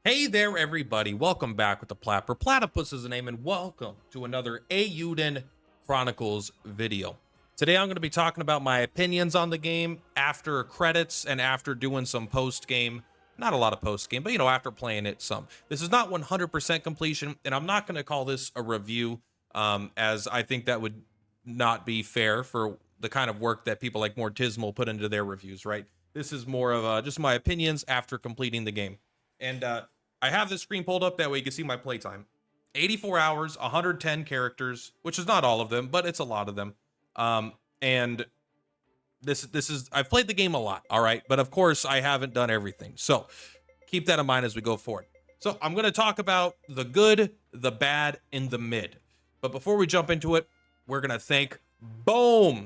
Hey there, everybody. Welcome back with the Plat. Purplatypus is the name, and welcome to another Eiyuden Chronicles video. Today, I'm going to be talking about my opinions on the game after credits and after doing some post-game. Not a lot of post-game, but, after playing it some. This is not 100% completion, and I'm not going to call this a review, as I think that would not be fair for the kind of work that people like Mortismal put into their reviews, right? This is more of just my opinions after completing the game. And I have this screen pulled up that way you can see my playtime. 84 hours, 110 characters, which is not all of them, but it's a lot of them. And this is I've played the game a lot, all right, but of course I haven't done everything. So keep that in mind as we go forward. So I'm going to talk about the good, the bad, and the mid. But before we jump into it, we're going to thank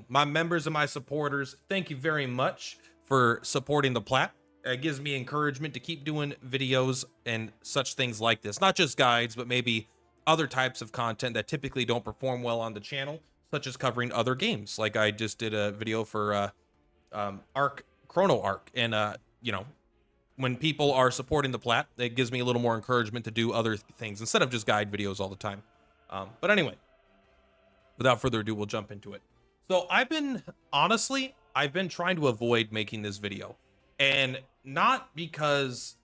my members and my supporters. Thank you very much for supporting the Plat. It gives me encouragement to keep doing videos and such things like this. Not just guides, but maybe other types of content that typically don't perform well on the channel, such as covering other games. Like I just did a video for Chrono Arc. And, when people are supporting the Plat, it gives me a little more encouragement to do other things instead of just guide videos all the time. But anyway, without further ado, we'll jump into it. So I've been trying to avoid making this video. And not because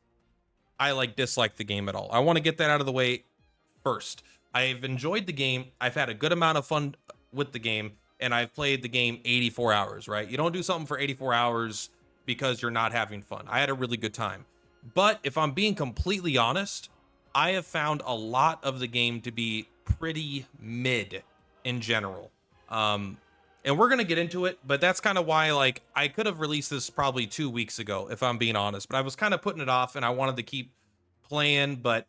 I dislike the game at all. I want to get that out of the way first. I've enjoyed the game. I've had a good amount of fun with the game, and I've played the game 84 hours, right? You don't do something for 84 hours because you're not having fun. I had a really good time. But if I'm being completely honest, I have found a lot of the game to be pretty mid in general. And we're going to get into it, but that's kind of why, I could have released this probably 2 weeks ago, if I'm being honest, but I was kind of putting it off and I wanted to keep playing, but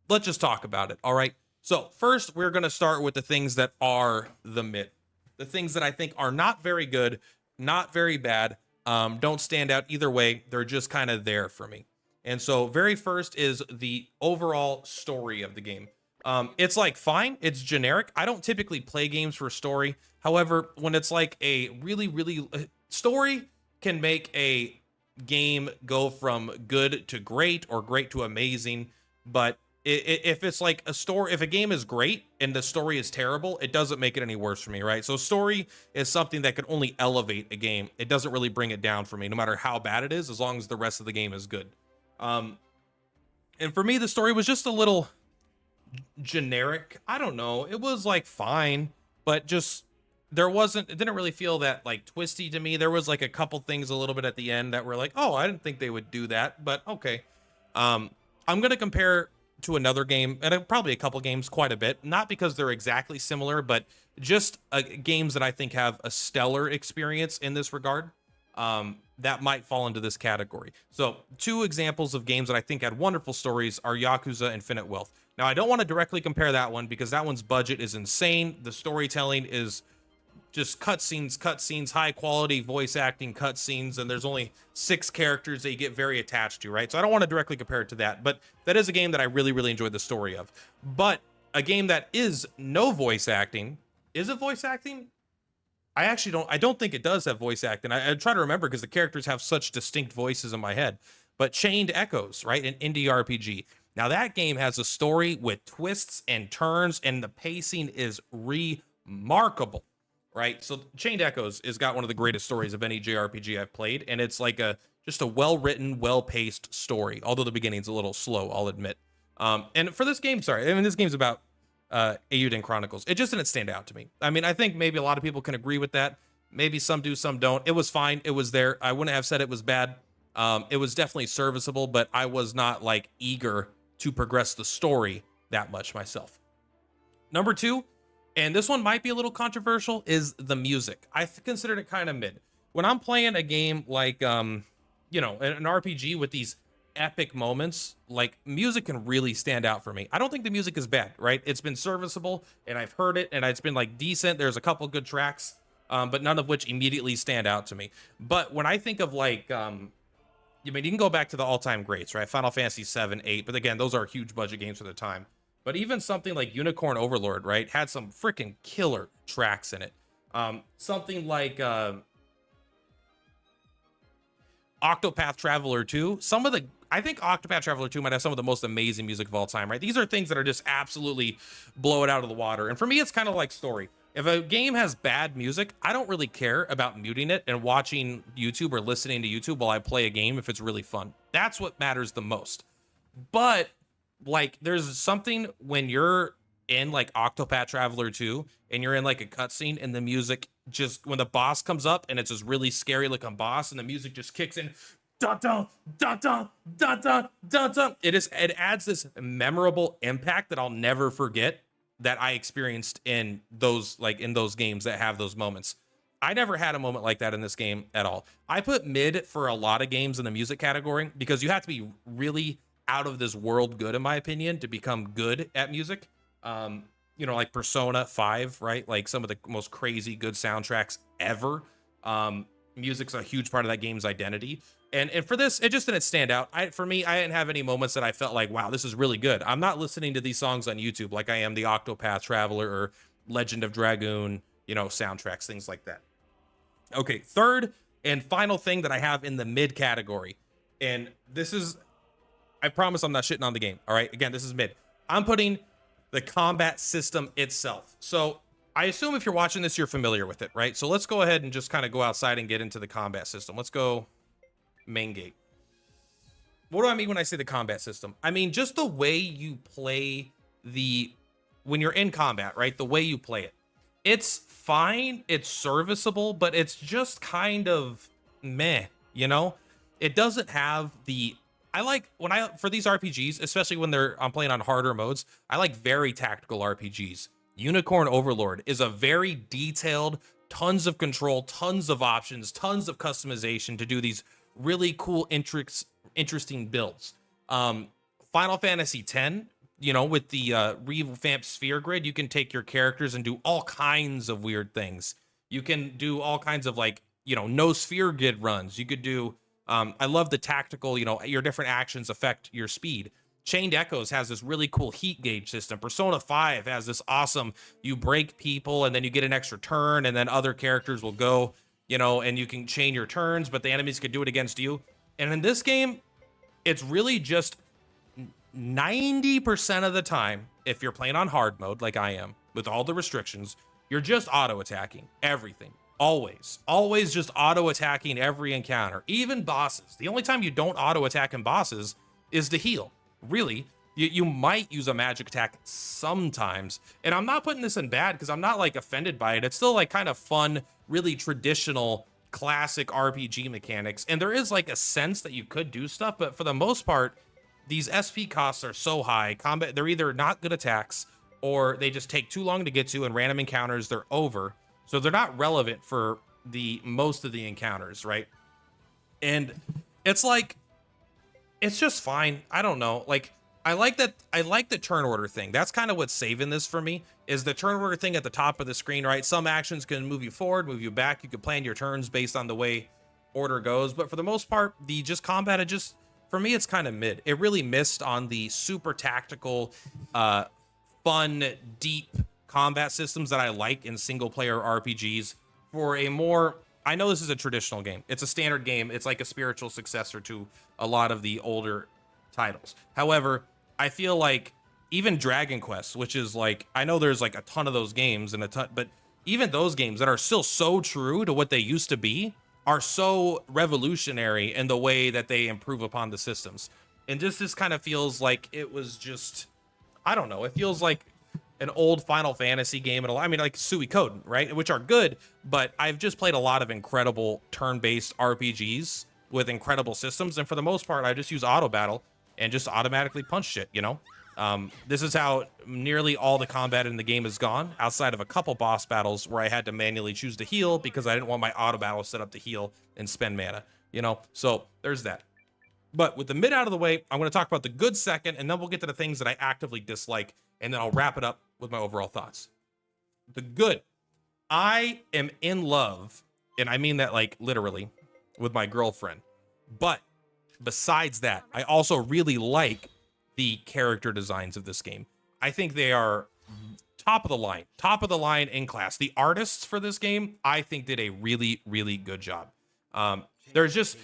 let's just talk about it. All right. So first, we're going to start with the things that are the mid, the things that I think are not very good, not very bad, don't stand out either way. They're just kind of there for me. And so very first is the overall story of the game. It's fine. It's generic. I don't typically play games for story. However, when it's a really story can make a game go from good to great or great to amazing. But if it's a story, if a game is great and the story is terrible, it doesn't make it any worse for me, right? So story is something that can only elevate a game. It doesn't really bring it down for me, no matter how bad it is, as long as the rest of the game is good. And for me, the story was just a little generic. I don't know, it was fine, but just it didn't really feel that twisty to me. There was a couple things a little bit at the end that were oh, I didn't think they would do that, but okay. I'm gonna compare to another game, and probably a couple games quite a bit, not because they're exactly similar, but just games that I think have a stellar experience in this regard, that might fall into this category. So 2 examples of games that I think had wonderful stories are Yakuza Infinite Wealth. Now, I don't want to directly compare that one because that one's budget is insane. The storytelling is just cutscenes, high quality voice acting cutscenes, and there's only 6 characters that you get very attached to, right? So I don't want to directly compare it to that, but that is a game that I really enjoyed the story of. But a game that is no voice acting, is it voice acting? I don't think it does have voice acting. I try to remember because the characters have such distinct voices in my head. But Chained Echoes, right? An indie RPG. Now that game has a story with twists and turns, and the pacing is remarkable, right? So Chained Echoes has got one of the greatest stories of any JRPG I've played, and it's just a well-written, well-paced story, although the beginning's a little slow, I'll admit. And for this game, this game's about Eiyuden Chronicles. It just didn't stand out to me. I mean, I think maybe a lot of people can agree with that. Maybe some do, some don't. It was fine. It was there. I wouldn't have said it was bad. It was definitely serviceable, but I was not eager to progress the story that much myself. Number 2, and this one might be a little controversial, is the music. I considered it kind of mid. When I'm playing a game an RPG with these epic moments, music can really stand out for me. I don't think the music is bad, right? It's been serviceable, and I've heard it, and it's been decent. There's a couple good tracks, but none of which immediately stand out to me. But when I think of you can go back to the all-time greats, right? Final Fantasy 7, 8, but again, those are huge budget games for the time. But even something like Unicorn Overlord, right, had some freaking killer tracks in it. Something like Octopath Traveler 2, I think Octopath Traveler 2 might have some of the most amazing music of all time, right? These are things that are just absolutely blow it out of the water. And for me, it's kind of like story. If a game has bad music, I don't really care about muting it and watching YouTube or listening to YouTube while I play a game if it's really fun. That's what matters the most. But like, there's something when you're in like Octopath Traveler 2 and you're in like a cutscene and the music just, when the boss comes up and it's this really scary looking boss and the music just kicks in, dun dun dun dun dun dun dun dun. It adds this memorable impact that I'll never forget that I experienced in those games that have those moments. I never had a moment like that in this game at all. I put mid for a lot of games in the music category because you have to be really out of this world good, in my opinion, to become good at music. You know, like Persona 5, right? Like some of the most crazy good soundtracks ever. Music's a huge part of that game's identity. And for this, it just didn't stand out. For me, I didn't have any moments that I felt like, wow, this is really good. I'm not listening to these songs on YouTube like I am the Octopath Traveler or Legend of Dragoon, you know, soundtracks, things like that. Okay, third and final thing that I have in the mid category. And this is, I promise I'm not shitting on the game. All right, again, this is mid. I'm putting the combat system itself. So I assume if you're watching this, you're familiar with it, right? So let's go ahead and just kind of go outside and get into the combat system. Let's go main gate. What do I mean when I say the combat system? I mean just the way you play when you're in combat, right? The way you play it. It's fine, it's serviceable, but it's just kind of meh, you know? It doesn't have the, for these RPGs, especially when I'm playing on harder modes, I like very tactical RPGs. Unicorn Overlord is a very detailed, tons of control, tons of options, tons of customization to do these really cool, interesting builds. Final Fantasy X, you know, with the revamped sphere grid, you can take your characters and do all kinds of weird things. You can do all kinds of, like, you know, no sphere grid runs. You could do, I love the tactical, you know, your different actions affect your speed. Chained Echoes has this really cool heat gauge system. Persona 5 has this awesome, you break people and then you get an extra turn and then other characters will go, you know, and you can chain your turns, but the enemies could do it against you. And in this game, it's really just 90% of the time, if you're playing on hard mode like I am, with all the restrictions, you're just auto-attacking everything. Always just auto-attacking every encounter, even bosses. The only time you don't auto-attack in bosses is to heal. Really, you might use a magic attack sometimes. And I'm not putting this in bad because I'm not like offended by it. It's still like kind of fun, really traditional, classic RPG mechanics. And there is like a sense that you could do stuff, but for the most part, these SP costs are so high. They're either not good attacks or they just take too long to get to, and random encounters, they're over. So they're not relevant for most of the encounters, right? And it's like, it's just fine. I don't know. Like, I like the turn order thing. That's kind of what's saving this for me, is the turn order thing at the top of the screen, right? Some actions can move you forward, move you back. You can plan your turns based on the way order goes. But for the most part, the just combat, for me, it's kind of mid. It really missed on the super tactical, fun, deep combat systems that I like in single player RPGs. For a more, I know this is a traditional game. It's a standard game. It's like a spiritual successor to a lot of the older titles. However, I feel like even Dragon Quest, which is like, I know there's like a ton of those games and but even those games that are still so true to what they used to be are so revolutionary in the way that they improve upon the systems. And this kind of feels like it was just, I don't know, it feels like an old Final Fantasy game, and I mean, like Suikoden, right? Which are good, but I've just played a lot of incredible turn-based RPGs with incredible systems, and for the most part, I just use auto battle and just automatically punch shit, you know? This is how nearly all the combat in the game is gone, outside of a couple boss battles where I had to manually choose to heal because I didn't want my auto battle set up to heal and spend mana, you know? So there's that. But with the mid out of the way, I'm going to talk about the good second, and then we'll get to the things that I actively dislike, and then I'll wrap it up with my overall thoughts. The good. I am in love, and I mean that like literally, with my girlfriend. But besides that, I also really like the character designs of this game. I think they are top of the line in class. The artists for this game, I think, did a really, really good job. There's just,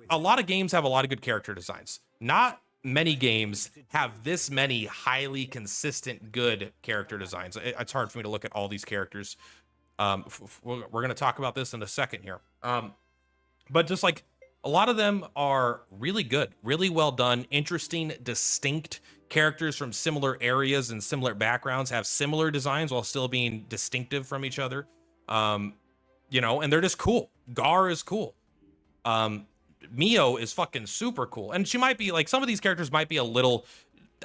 a lot of games have a lot of good character designs. Not many games have this many highly consistent good character designs. It's hard for me to look at all these characters. We're going to talk about this in a second here. But just like a lot of them are really good, really well done, interesting, distinct characters from similar areas and similar backgrounds have similar designs while still being distinctive from each other. You know, and they're just cool. Gar is cool. Mio is fucking super cool. And she might be like, some of these characters might be a little,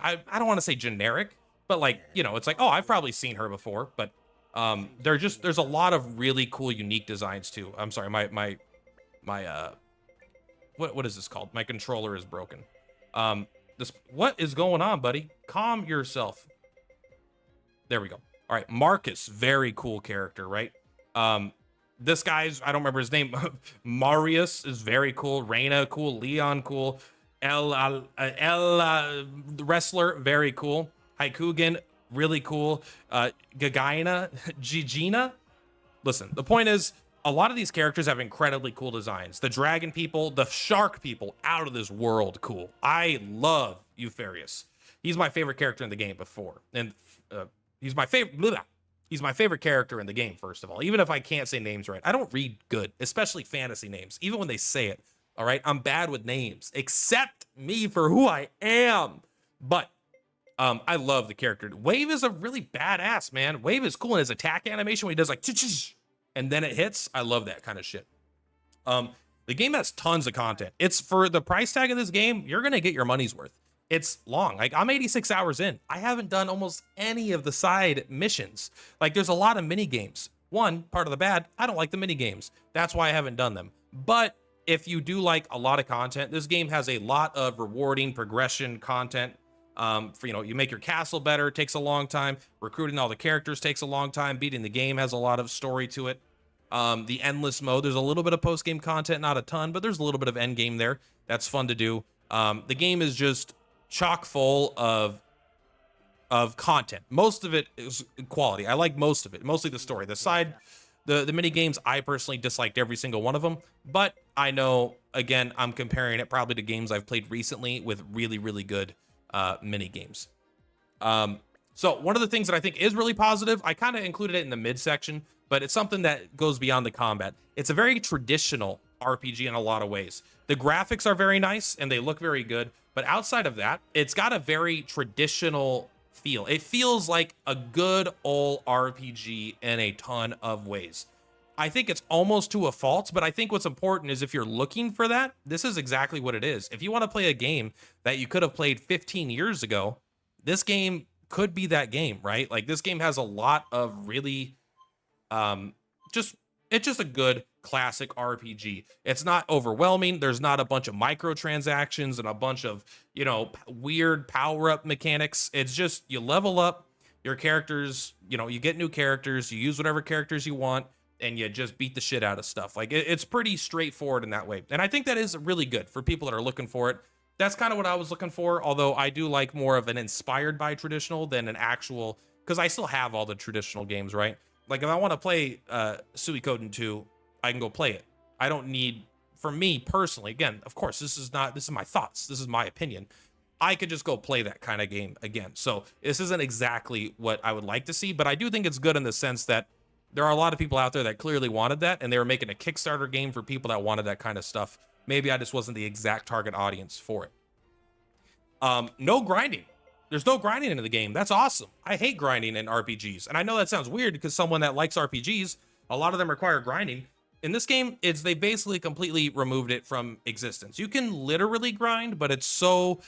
I don't want to say generic, but like, you know, it's like, oh, I've probably seen her before, but there's a lot of really cool, unique designs too. I'm sorry, what is this called? My controller is broken. What is going on, buddy? Calm yourself. There we go. All right, Marcus, very cool character, right? This guy's, I don't remember his name. Marius is very cool. Reina, cool. Leon, cool. The wrestler, very cool. Haikugen, really cool. Gigina. Listen, the point is, a lot of these characters have incredibly cool designs. The dragon people, the shark people, out of this world cool. I love Eupharius. He's my favorite character in the game before. And he's my favorite. He's my favorite character in the game, first of all, even if I can't say names right. I don't read good, especially fantasy names, even when they say it. All right. I'm bad with names. Accept me for who I am. But I love the character. Wave is a really badass, man. Wave is cool in his attack animation when he does like, and then it hits. I love that kind of shit. The game has tons of content. It's for the price tag of this game. You're going to get your money's worth. It's long. Like, I'm 86 hours in. I haven't done almost any of the side missions. Like, there's a lot of mini games. One part of the bad, I don't like the mini games. That's why I haven't done them. But if you do like a lot of content, this game has a lot of rewarding progression content. You know, you make your castle better, it takes a long time. Recruiting all the characters takes a long time. Beating the game has a lot of story to it. The endless mode, there's a little bit of post-game content, not a ton, but there's a little bit of end game there. That's fun to do. The game is just chock full of content. Most of it is quality. I like most of it, mostly the story. The mini games, I personally disliked every single one of them, but I know, again, I'm comparing it probably to games I've played recently with really, really good mini games. So one of the things that I think is really positive, I kind of included it in the midsection, but it's something that goes beyond the combat. It's a very traditional RPG in a lot of ways. The graphics are very nice and they look very good, but outside of that, it's got a very traditional feel. It feels like a good old RPG in a ton of ways. I think it's almost to a fault, but I think what's important is if you're looking for that, this is exactly what it is. If you want to play a game that you could have played 15 years ago, this game could be that game, right? Like, this game has a lot of really, it's just a good classic RPG. It's not overwhelming. There's not a bunch of microtransactions and a bunch of, you know, weird power-up mechanics. It's just, you level up your characters, you know, you get new characters, you use whatever characters you want, and you just beat the shit out of stuff. Like, it's pretty straightforward in that way. And I think that is really good for people that are looking for it. That's kind of what I was looking for, although I do like more of an inspired by traditional than an actual, because I still have all the traditional games, right? Like, if I want to play SUIKODEN 2, I can go play it. I don't need, for me personally, again, of course, this is my thoughts, this is my opinion. I could just go play that kind of game again. So this isn't exactly what I would like to see, but I do think it's good in the sense that there are a lot of people out there that clearly wanted that, and they were making a Kickstarter game for people that wanted that kind of stuff. Maybe I just wasn't the exact target audience for it. No grinding. There's no grinding in the game. That's awesome. I hate grinding in RPGs. And I know that sounds weird because someone that likes RPGs, a lot of them require grinding. In this game, they basically completely removed it from existence. You can literally grind, but it's so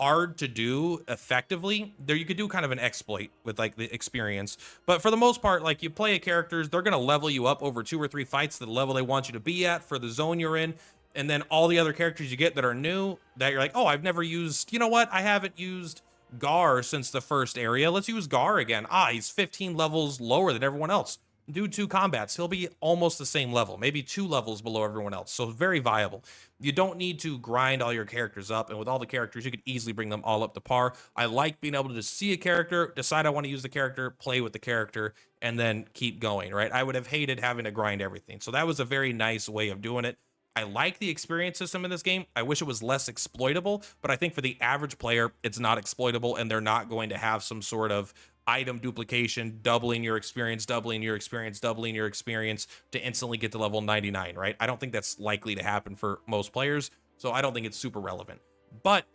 hard to do effectively. There, you could do kind of an exploit with like the experience, but for the most part, like, you play a characters, they're gonna level you up over 2 or 3 fights to the level they want you to be at for the zone you're in, and then all the other characters you get that are new that you're like, oh, I've never used, you know what, I haven't used Gar since the first area, let's use Gar again. He's 15 levels lower than everyone else. Do 2 combats, he'll be almost the same level, maybe 2 levels below everyone else. So very viable. You don't need to grind all your characters up, and with all the characters, you could easily bring them all up to par. I like being able to just see a character, decide I want to use the character, play with the character, and then keep going, right? I would have hated having to grind everything. So that was a very nice way of doing it. I like the experience system in this game. I wish it was less exploitable, but I think for the average player, it's not exploitable, and they're not going to have some sort of item duplication, doubling your experience, doubling your experience, doubling your experience to instantly get to level 99, right? I don't think that's likely to happen for most players, so I don't think it's super relevant. But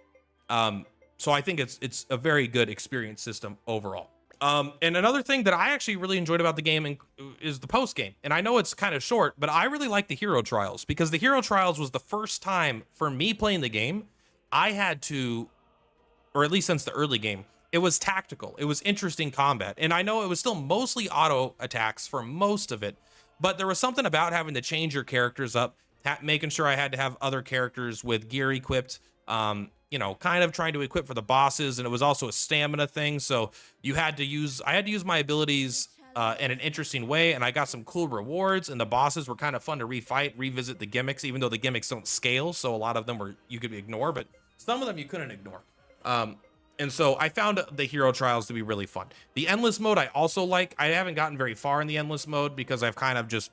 so I think it's a very good experience system overall. And another thing that I actually really enjoyed about the game is the post game. And I know it's kind of short, but I really like the hero trials, because the hero trials was the first time for me playing the game I had to, or at least since the early game, it was tactical. It was interesting combat. And I know it was still mostly auto attacks for most of it, but there was something about having to change your characters up, making sure I had to have other characters with gear equipped, you know, kind of trying to equip for the bosses. And it was also a stamina thing. So I had to use my abilities in an interesting way. And I got some cool rewards, and the bosses were kind of fun to revisit the gimmicks, even though the gimmicks don't scale. So a lot of them you could ignore, but some of them you couldn't ignore. And so I found the hero trials to be really fun. The endless mode I also like. I haven't gotten very far in the endless mode because I've kind of just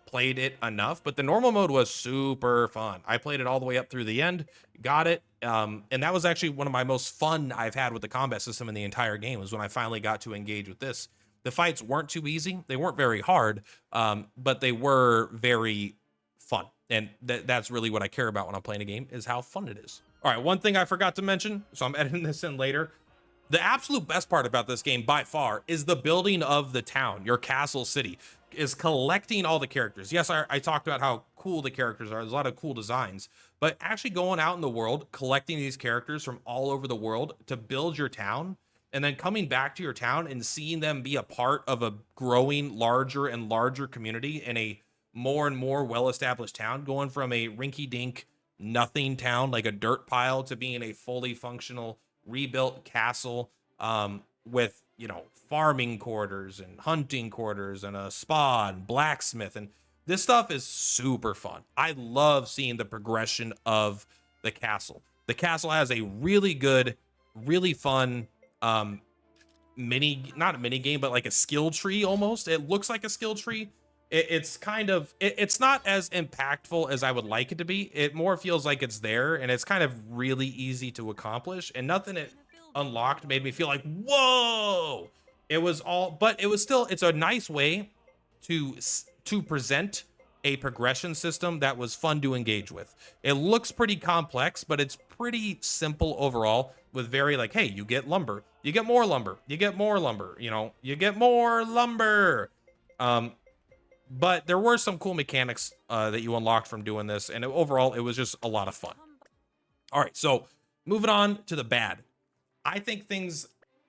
played it enough, but the normal mode was super fun. I played it all the way up through the end, got it. And that was actually one of my most fun I've had with the combat system in the entire game, was when I finally got to engage with this. The fights weren't too easy. They weren't very hard, but they were very fun. And that's really what I care about when I'm playing a game, is how fun it is. All right, one thing I forgot to mention, so I'm editing this in later. The absolute best part about this game by far is the building of the town, your castle city, is collecting all the characters. Yes, I talked about how cool the characters are. There's a lot of cool designs, but actually going out in the world, collecting these characters from all over the world to build your town, and then coming back to your town and seeing them be a part of a growing larger and larger community in a more and more well-established town, going from a rinky-dink nothing town like a dirt pile to being a fully functional rebuilt castle, with, you know, farming quarters and hunting quarters and a spa and blacksmith. And this stuff is super fun. I love seeing the progression of the castle. The castle has a really good, really fun not a mini game, but like a skill tree almost. It looks like a skill tree. It's kind of, it's not as impactful as I would like it to be. It more feels like it's there, and it's kind of really easy to accomplish, and nothing it unlocked made me feel like, whoa. It was all, but it was still, it's a nice way to present a progression system that was fun to engage with. It looks pretty complex, but it's pretty simple overall, with very like, hey, you get lumber, you get more lumber, you get more lumber, you know, you get more lumber. But there were some cool mechanics that you unlocked from doing this, and overall, it was just a lot of fun. All right, so moving on to the bad. I think things.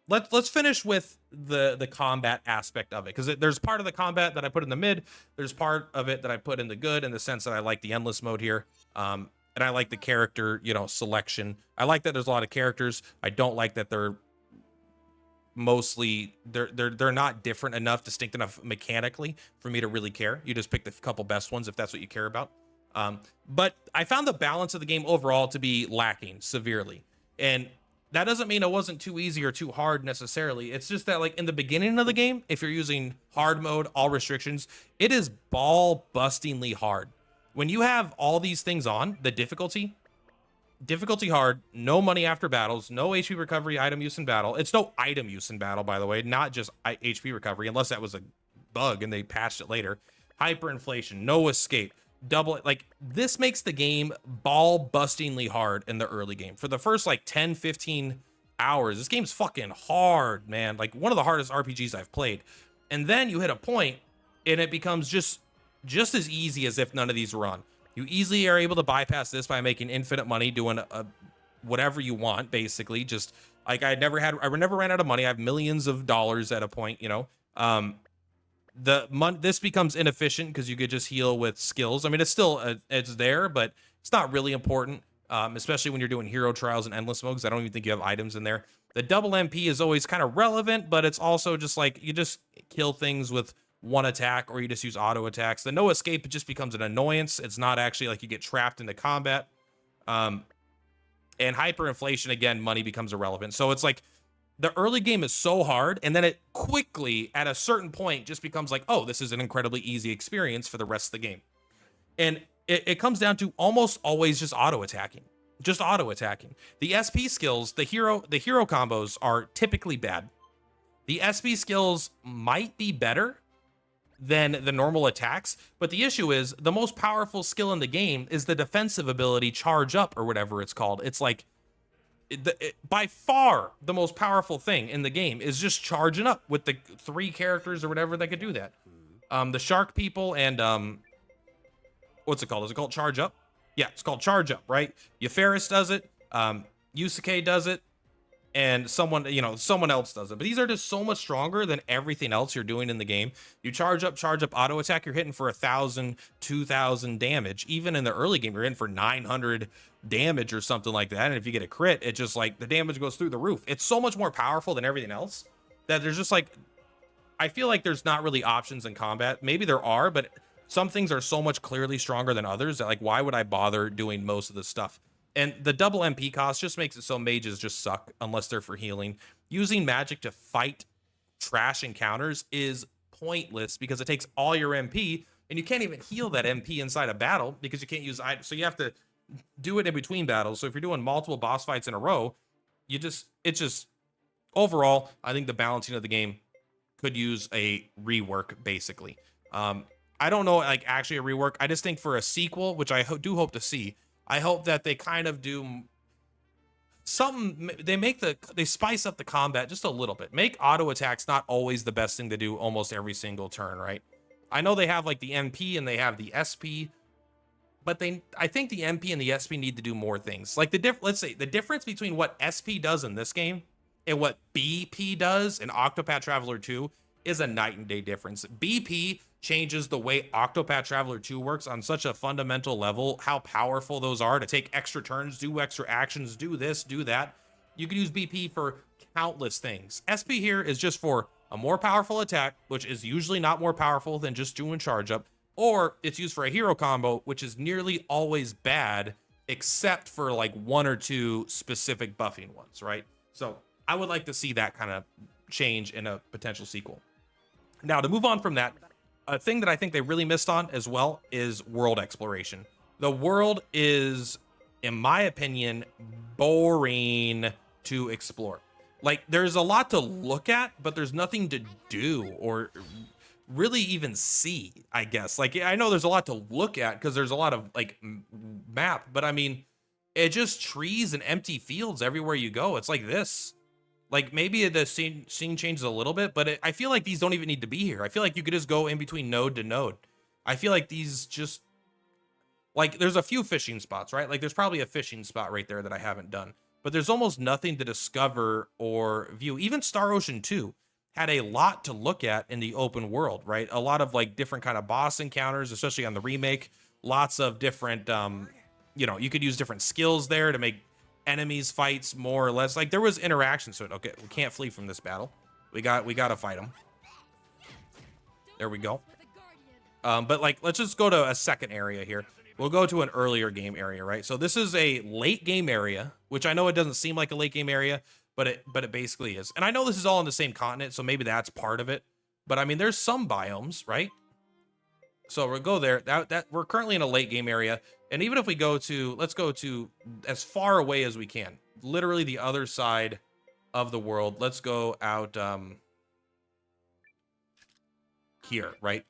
Let's finish with the combat aspect of it, because there's part of the combat that I put in the mid. There's part of it that I put in the good, in the sense that I like the endless mode here, and I like the character, you know, selection. I like that there's a lot of characters. I don't like that they're mostly they're not different enough, distinct enough mechanically for me to really care. You just pick the couple best ones if that's what you care about. But I found the balance of the game overall to be lacking severely, and that doesn't mean it wasn't too easy or too hard necessarily. It's just that, like, in the beginning of the game, if you're using hard mode, all restrictions, it is ball bustingly hard. When you have all these things on, the difficulty hard, no money after battles, no HP recovery, item use in battle. It's no item use in battle, by the way, not just HP recovery, unless that was a bug and they patched it later. Hyperinflation, no escape, double. Like, this makes the game ball bustingly hard in the early game. For the first like 10, 15 hours, this game's fucking hard, man. Like, one of the hardest RPGs I've played. And then you hit a point and it becomes just as easy as if none of these were on. You easily are able to bypass this by making infinite money, doing whatever you want, basically. Just like I never ran out of money. I have millions of dollars at a point, you know. This becomes inefficient because you could just heal with skills. I mean, it's still it's there, but it's not really important, especially when you're doing hero trials and endless mode, because I don't even think you have items in there. The double MP is always kind of relevant, but it's also just like you just kill things with one attack, or you just use auto attacks. The no escape, it just becomes an annoyance. It's not actually like you get trapped into combat. And hyperinflation, again, money becomes irrelevant. So it's like the early game is so hard, and then it quickly at a certain point just becomes like, oh, this is an incredibly easy experience for the rest of the game. And it comes down to almost always just auto attacking. Just auto attacking. The SP skills, the hero combos are typically bad. The SP skills might be better than the normal attacks, but the issue is the most powerful skill in the game is the defensive ability charge up or whatever it's called. It's like by far the most powerful thing in the game is just charging up with the 3 characters or whatever that could do that. The shark people and what's it called? Is it called charge up? Yeah, it's called charge up, right? Euphorus does it, Yusuke does it, and someone else does it. But these are just so much stronger than everything else you're doing in the game. You charge up, auto attack, you're hitting for 1,000, 2,000 damage. Even in the early game, you're in for 900 damage or something like that. And if you get a crit, it just like the damage goes through the roof. It's so much more powerful than everything else that there's just like, I feel like there's not really options in combat. Maybe there are, but some things are so much clearly stronger than others that like, why would I bother doing most of this stuff? And the double MP cost just makes it so mages just suck unless they're for healing. Using magic to fight trash encounters is pointless because it takes all your MP and you can't even heal that MP inside a battle because you can't use items. So you have to do it in between battles. So if you're doing multiple boss fights in a row, it's just overall, I think the balancing of the game could use a rework basically. I don't know, like actually a rework. I just think for a sequel, which I do hope to see, I hope that they kind of do something. They spice up the combat just a little bit. Make auto attacks not always the best thing to do almost every single turn, right? I know they have like the MP and they have the SP, but I think the MP and the SP need to do more things. Like let's say the difference between what SP does in this game and what BP does in Octopath Traveler 2 is a night and day difference. BP changes the way Octopath Traveler 2 works on such a fundamental level, how powerful those are to take extra turns, do extra actions, do this, do that. You can use BP for countless things. SP here is just for a more powerful attack, which is usually not more powerful than just doing charge up, or it's used for a hero combo, which is nearly always bad, except for like 1 or 2 specific buffing ones, right? So I would like to see that kind of change in a potential sequel. Now, to move on from that, a thing that I think they really missed on as well is world exploration. The world is, in my opinion, boring to explore. Like, there's a lot to look at, but there's nothing to do or really even see, I guess. Like, I know there's a lot to look at because there's a lot of, like, map, but I mean, it's just trees and empty fields everywhere you go. It's like this. Like, maybe the scene changes a little bit, but I feel like these don't even need to be here. I feel like you could just go in between node to node. I feel like these just, like, there's a few fishing spots, right? Like, there's probably a fishing spot right there that I haven't done. But there's almost nothing to discover or view. Even Star Ocean 2 had a lot to look at in the open world, right? A lot of, like, different kind of boss encounters, especially on the remake. Lots of different, you could use different skills there to make enemies fights more or less, like there was interaction. So okay, we can't flee from this battle. We got to fight them. There we go. But like, let's just go to a second area here. We'll go to an earlier game area, right? So this is a late game area, which I know it doesn't seem like a late game area, but it basically is. And I know this is all on the same continent, so maybe that's part of it. But I mean, there's some biomes, right? So we'll go there. That we're currently in a late game area. And even if we go to, let's go to as far away as we can, literally the other side of the world. Let's go out here, right?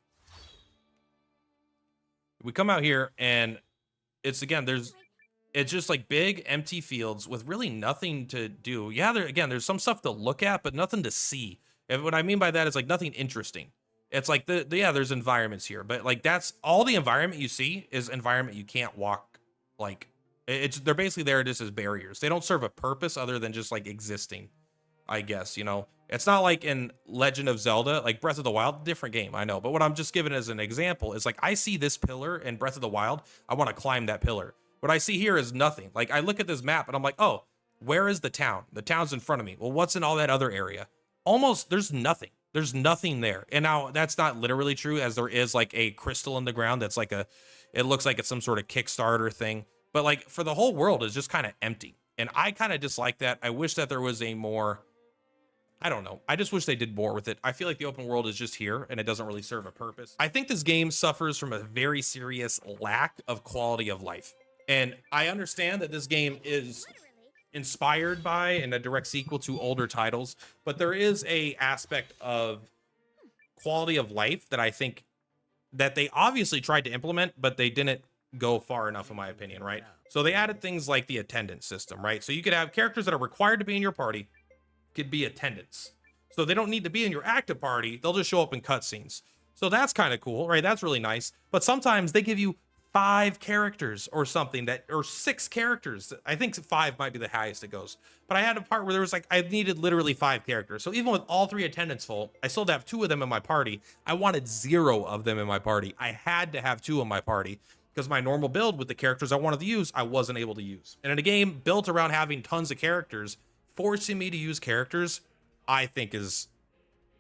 We come out here and it's, again, it's just like big empty fields with really nothing to do. Yeah, there's some stuff to look at, but nothing to see. And what I mean by that is like nothing interesting. It's like there's environments here, but like that's all the environment you see is environment you can't walk. Like they're basically there just as barriers. They don't serve a purpose other than just like existing, I guess, It's not like in Legend of Zelda, like Breath of the Wild, different game, I know. But what I'm just giving as an example is like, I see this pillar in Breath of the Wild. I want to climb that pillar. What I see here is nothing. Like I look at this map and I'm like, oh, where is the town? The town's in front of me. Well, what's in all that other area? Almost, there's nothing. There's nothing there. And now that's not literally true, as there is like a crystal in the ground that's like it looks like it's some sort of Kickstarter thing. But like for the whole world is just kind of empty. And I kind of dislike that. I wish that there was a more, I don't know. I just wish they did more with it. I feel like the open world is just here and it doesn't really serve a purpose. I think this game suffers from a very serious lack of quality of life. And I understand that this game is inspired by and a direct sequel to older titles, but there is a aspect of quality of life that I think that they obviously tried to implement, but they didn't go far enough, in my opinion, right? So they added things like the attendance system, right? So you could have characters that are required to be in your party could be attendants. So they don't need to be in your active party. They'll just show up in cutscenes. So that's kind of cool, right? That's really nice. But sometimes they give you 5 characters or something or 6 characters. I think 5 might be the highest it goes. But I had a part where there was like, I needed literally 5 characters. So even with all 3 attendants full, I still had to have 2 of them in my party. I wanted 0 of them in my party. I had to have 2 in my party because my normal build with the characters I wanted to use, I wasn't able to use. And in a game built around having tons of characters, forcing me to use characters, I think is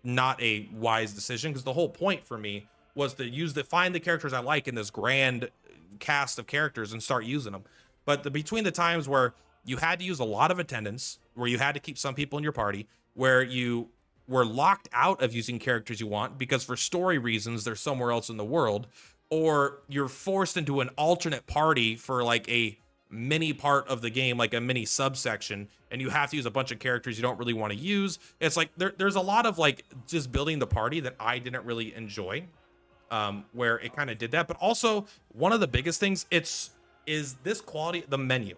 not a wise decision, because the whole point for me was to find the characters I like in this grand cast of characters and start using them. But between the times where you had to use a lot of attendance, where you had to keep some people in your party, where you were locked out of using characters you want because for story reasons they're somewhere else in the world, or you're forced into an alternate party for like a mini part of the game, like a mini subsection, and you have to use a bunch of characters you don't really want to use. It's like there's a lot of like just building the party that I didn't really enjoy, where it kind of did that. But also one of the biggest things is this quality, the menu.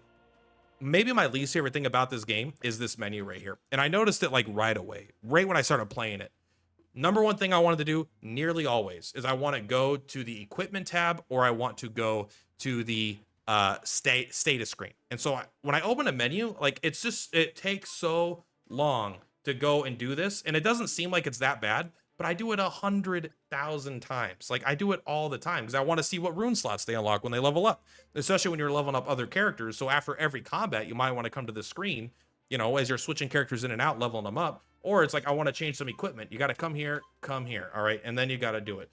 Maybe my least favorite thing about this game is this menu right here. And I noticed it like right away, right when I started playing it. Number one thing I wanted to do nearly always is I want to go to the equipment tab, or I want to go to the status screen. And so when I open a menu, like it takes so long to go and do this, and it doesn't seem like it's that bad, but I do it 100,000 times. Like I do it all the time because I want to see what rune slots they unlock when they level up, especially when you're leveling up other characters. So after every combat, you might want to come to the screen, you know, as you're switching characters in and out, leveling them up. Or it's like, I want to change some equipment. You got to come here. All right. And then you got to do it.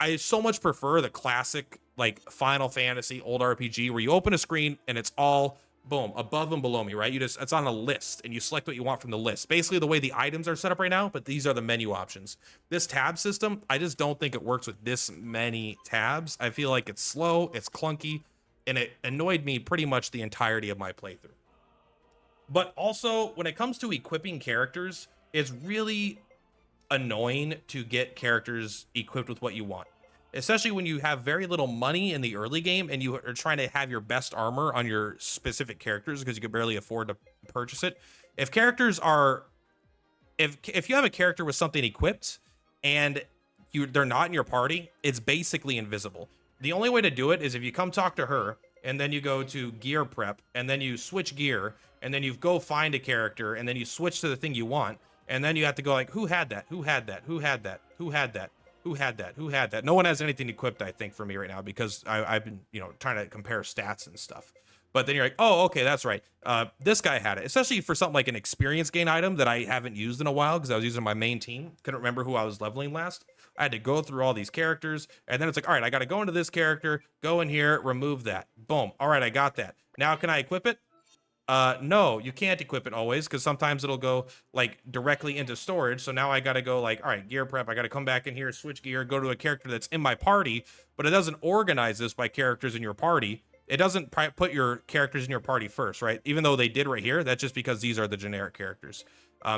I so much prefer the classic, like Final Fantasy old RPG where you open a screen and it's all boom, above and below me, right? It's on a list and you select what you want from the list. Basically the way the items are set up right now, but these are the menu options. This tab system, I just don't think it works with this many tabs. I feel like it's slow, it's clunky, and it annoyed me pretty much the entirety of my playthrough. But also when it comes to equipping characters, it's really annoying to get characters equipped with what you want, especially when you have very little money in the early game and you are trying to have your best armor on your specific characters because you can barely afford to purchase it. If you have a character with something equipped and they're not in your party, it's basically invisible. The only way to do it is if you come talk to her and then you go to gear prep and then you switch gear and then you go find a character and then you switch to the thing you want. And then you have to go like, who had that? Who had that? Who had that? Who had that? Who had that? Who had that? No one has anything equipped, I think, for me right now because I've been, trying to compare stats and stuff. But then you're like, oh, okay, that's right. This guy had it, especially for something like an experience gain item that I haven't used in a while because I was using my main team. Couldn't remember who I was leveling last. I had to go through all these characters. And then it's like, all right, I got to go into this character, go in here, remove that. Boom. All right, I got that. Now can I equip it? No, you can't equip it always because sometimes it'll go like directly into storage. So now I got to go like, all right, gear prep. I got to come back in here, switch gear, go to a character that's in my party, but it doesn't organize this by characters in your party. It doesn't put your characters in your party first, right? Even though they did right here, that's just because these are the generic characters.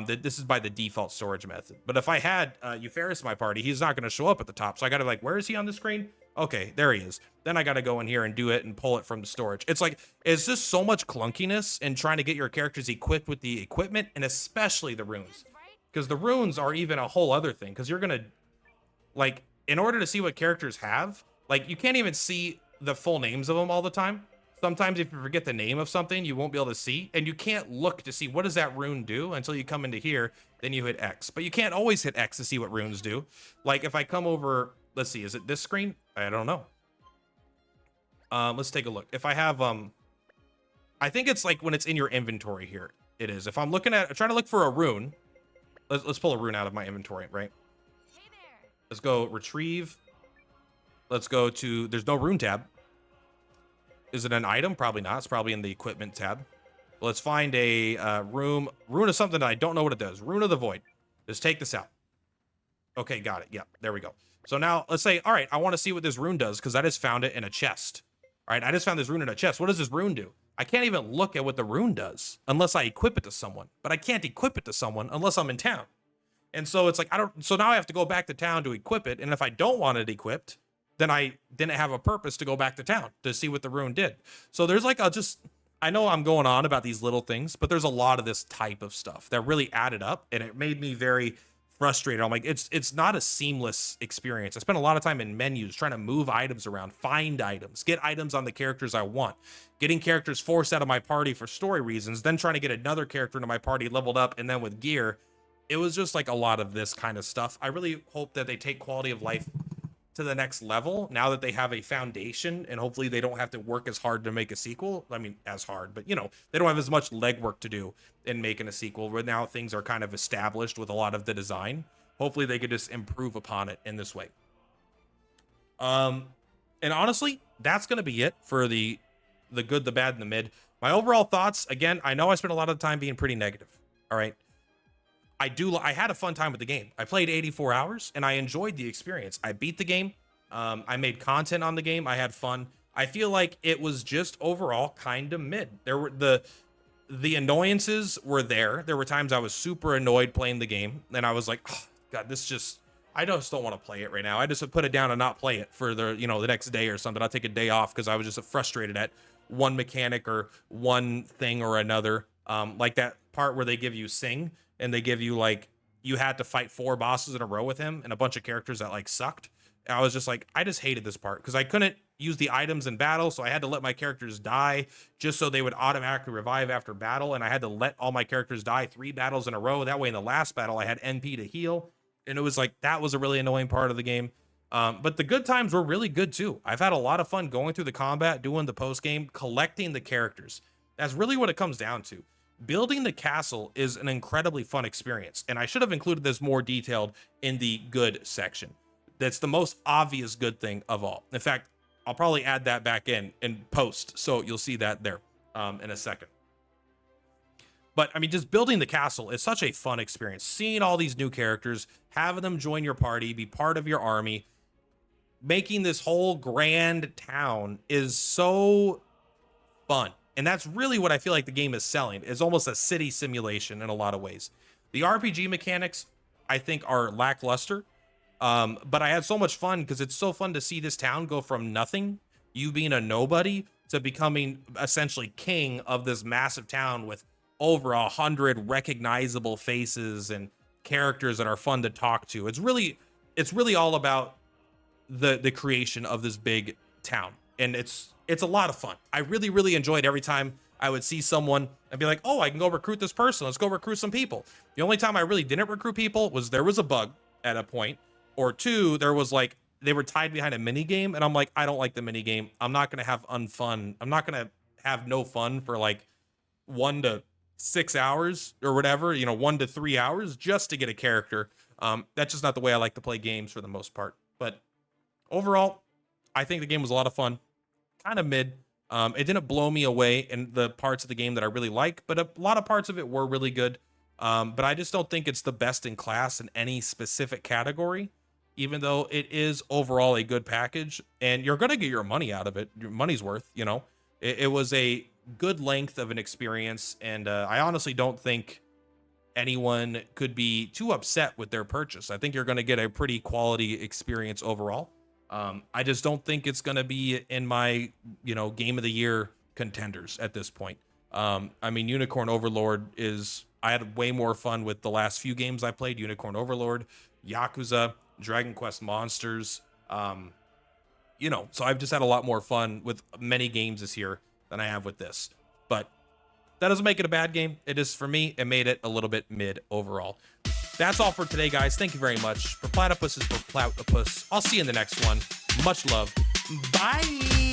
This is by the default storage method. But if I had Eupharius in my party, he's not going to show up at the top. So I got to like, where is he on the screen? Okay, there he is. Then I got to go in here and do it and pull it from the storage. It's like, it's just so much clunkiness in trying to get your characters equipped with the equipment and especially the runes. Because the runes are even a whole other thing. Because you're going to, like, in order to see what characters have, like, you can't even see the full names of them all the time. Sometimes if you forget the name of something, you won't be able to see. And you can't look to see what does that rune do until you come into here, then you hit X. But you can't always hit X to see what runes do. Like, if I come over, let's see, is it this screen? I don't know. Let's take a look. If I have, I think it's like when it's in your inventory here. It is. If I'm trying to look for a rune, let's pull a rune out of my inventory, right? Hey there. Let's go retrieve. Let's go to, there's no rune tab. Is it an item? Probably not. It's probably in the equipment tab. Let's find a rune of something that I don't know what it does. Rune of the Void. Just take this out. Okay, got it. Yep, there we go. So now let's say, all right, I want to see what this rune does because I just found it in a chest. All right, I just found this rune in a chest. What does this rune do? I can't even look at what the rune does unless I equip it to someone. But I can't equip it to someone unless I'm in town. And so it's like, so now I have to go back to town to equip it. And if I don't want it equipped, then I didn't have a purpose to go back to town to see what the rune did. So there's like, I know I'm going on about these little things, but there's a lot of this type of stuff that really added up. And it made me very frustrated. I'm like, it's not a seamless experience. I spent a lot of time in menus trying to move items around, find items, get items on the characters I want, getting characters forced out of my party for story reasons, then trying to get another character into my party leveled up and then with gear. It was just like a lot of this kind of stuff. I really hope that they take quality of life to the next level now that they have a foundation, and hopefully they don't have to work as hard to make a sequel. I mean, as hard, but you know, they don't have as much legwork to do in making a sequel where now things are kind of established with a lot of the design. Hopefully they could just improve upon it in this way. And honestly, that's going to be it for the good, the bad, and the mid. My overall thoughts, again, I know I spent a lot of time being pretty negative. All right. I had a fun time with the game. I played 84 hours and I enjoyed the experience. I beat the game. I made content on the game. I had fun. I feel like it was just overall kind of mid. There were the annoyances were there. There were times I was super annoyed playing the game and I was like, oh, God, I just don't want to play it right now. I just put it down and not play it for the next day or something. I'll take a day off because I was just frustrated at one mechanic or one thing or another. Like that part where they give you Sing and they give you like, you had to fight 4 bosses in a row with him and a bunch of characters that like sucked. I was just like, I just hated this part because I couldn't use the items in battle. So I had to let my characters die just so they would automatically revive after battle. And I had to let all my characters die 3 battles in a row. That way in the last battle, I had NP to heal. And it was like, that was a really annoying part of the game. But the good times were really good too. I've had a lot of fun going through the combat, doing the post game, collecting the characters. That's really what it comes down to. Building the castle is an incredibly fun experience, and I should have included this more detailed in the good section. That's the most obvious good thing of all. In fact, I'll probably add that back in post, so you'll see that there in a second. But I mean, just building the castle is such a fun experience. Seeing all these new characters, having them join your party, be part of your army, making this whole grand town is so fun. And that's really what I feel like the game is selling. It's almost a city simulation in a lot of ways. The RPG mechanics, I think, are lackluster. But I had so much fun because it's so fun to see this town go from nothing, you being a nobody, to becoming essentially king of this massive town with over 100 recognizable faces and characters that are fun to talk to. It's really all about the creation of this big town. And it's a lot of fun. I really enjoyed every time I would see someone and be like, oh, I can go recruit this person. Let's go recruit some people. The only time I really didn't recruit people was there was a bug at a point, or 2, there was like, they were tied behind a mini game. And I'm like, I don't like the mini game. I'm not going to have unfun. I'm not going to have no fun for like 1 to 6 hours or whatever, 1 to 3 hours just to get a character. That's just not the way I like to play games for the most part. But overall, I think the game was a lot of fun. Kind of mid. It didn't blow me away in the parts of the game that I really like, but a lot of parts of it were really good. But I just don't think it's the best in class in any specific category, even though it is overall a good package and you're going to get your money out of it. Your money's worth, it was a good length of an experience. And I honestly don't think anyone could be too upset with their purchase. I think you're going to get a pretty quality experience overall. I just don't think it's going to be in my, game of the year contenders at this point. I mean, Unicorn Overlord I had way more fun with the last few games I played. Unicorn Overlord, Yakuza, Dragon Quest Monsters. So I've just had a lot more fun with many games this year than I have with this. But that doesn't make it a bad game. It is, for me, it made it a little bit mid overall. That's all for today, guys. Thank you very much. For Platypus is for Platypus. I'll see you in the next one. Much love. Bye.